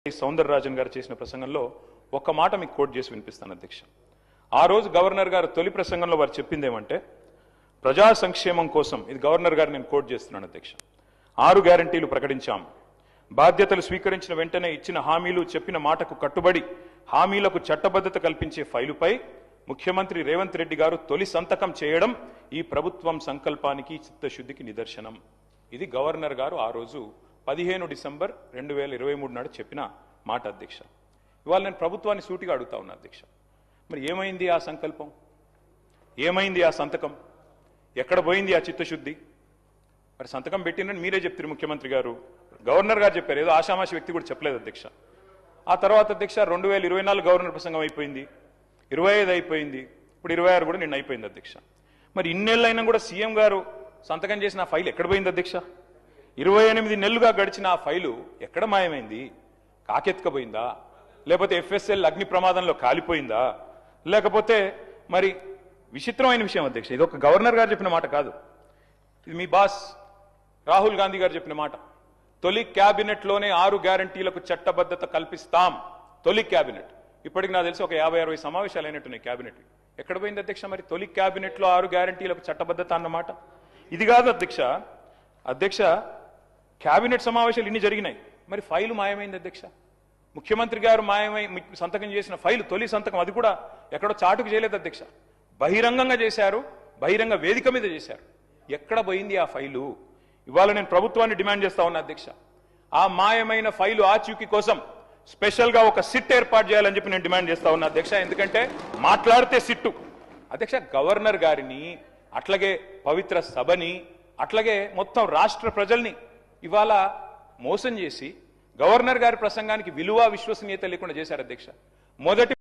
సౌందరరాజన్ గారు చేసిన ప్రసంగంలో ఒక మాట మీకు కోట్ చేసి వినిపిస్తాను అధ్యక్ష. ఆ రోజు గవర్నర్ గారు తొలి ప్రసంగంలో వారు చెప్పింది ఏమంటే ప్రజా సంక్షేమం కోసం, ఇది గవర్నర్ గారు నేను కోట్ చేస్తున్నాను అధ్యక్ష, 6 గ్యారంటీలు ప్రకటించాం. బాధ్యతలు స్వీకరించిన వెంటనే ఇచ్చిన హామీలు చెప్పిన మాటకు కట్టుబడి హామీలకు చట్టబద్ధత కల్పించే ఫైలుపై ముఖ్యమంత్రి రేవంత్ రెడ్డి గారు తొలి సంతకం చేయడం ఈ ప్రభుత్వం సంకల్పానికి చిత్తశుద్ధికి నిదర్శనం. ఇది గవర్నర్ గారు ఆ రోజు 15 డిసెంబర్ 2023 నాడు చెప్పిన మాట అధ్యక్ష. ఇవాళ నేను ప్రభుత్వాన్ని సూటిగా అడుగుతా ఉన్నా అధ్యక్ష, మరి ఏమైంది ఆ సంకల్పం, ఏమైంది ఆ సంతకం, ఎక్కడ పోయింది ఆ చిత్తశుద్ధి? మరి సంతకం పెట్టిందని మీరే చెప్తారు, ముఖ్యమంత్రి గారు, గవర్నర్ గారు చెప్పారు, ఏదో ఆషామాషి వ్యక్తి కూడా చెప్పలేదు అధ్యక్ష. ఆ తర్వాత అధ్యక్ష 2024 గవర్నర్ ప్రసంగం అయిపోయింది, 25 అయిపోయింది, ఇప్పుడు 26 కూడా నిన్న అయిపోయింది అధ్యక్ష. మరి ఇన్నేళ్ళైనా కూడా సీఎం గారు సంతకం చేసిన ఆ ఫైల్ ఎక్కడ పోయింది అధ్యక్ష? 28 నెలలుగా గడిచిన ఆ ఫైలు ఎక్కడ మాయమైంది? కాకెత్తుకపోయిందా, లేకపోతే FSL అగ్ని ప్రమాదంలో కాలిపోయిందా, లేకపోతే మరి విచిత్రమైన విషయం అధ్యక్ష, ఇది ఒక గవర్నర్ గారు చెప్పిన మాట కాదు, ఇది మీ బాస్ రాహుల్ గాంధీ గారు చెప్పిన మాట. తొలి క్యాబినెట్లోనే 6 గ్యారంటీలకు చట్టబద్ధత కల్పిస్తాం. తొలి క్యాబినెట్, ఇప్పటికి నాకు తెలిసి ఒక 50-60 సమావేశాలు అయినట్టున్నాయి క్యాబినెట్. ఎక్కడ పోయింది అధ్యక్ష మరి తొలి క్యాబినెట్లో 6 గ్యారంటీలకు చట్టబద్ధత అన్నమాట? ఇది కాదు అధ్యక్ష. అధ్యక్ష, క్యాబినెట్ సమావేశాలు ఇన్ని జరిగినాయి, మరి ఫైలు మాయమైంది అధ్యక్ష. ముఖ్యమంత్రి గారు మాయమై సంతకం చేసిన ఫైలు, తొలి సంతకం, అది కూడా ఎక్కడో చాటుకు చేయలేదు అధ్యక్ష, బహిరంగంగా చేశారు, బహిరంగ వేదిక మీద చేశారు. ఎక్కడ పోయింది ఆ ఫైలు? ఇవాళ నేను ప్రభుత్వాన్ని డిమాండ్ చేస్తా ఉన్నా అధ్యక్ష, ఆ మాయమైన ఫైలు ఆచూకీ కోసం స్పెషల్ గా ఒక సిట్ ఏర్పాటు చేయాలని చెప్పి నేను డిమాండ్ చేస్తా ఉన్నా అధ్యక్ష. ఎందుకంటే మాట్లాడితే సిట్టు అధ్యక్ష, గవర్నర్ గారిని, అట్లాగే పవిత్ర సభని, అట్లాగే మొత్తం రాష్ట్ర ప్రజల్ని ఇవాళ మోసం చేసి గవర్నర్ గారి ప్రసంగానికి విలువ విశ్వసనీయత లేకుండా చేశారు అధ్యక్ష. మొదటి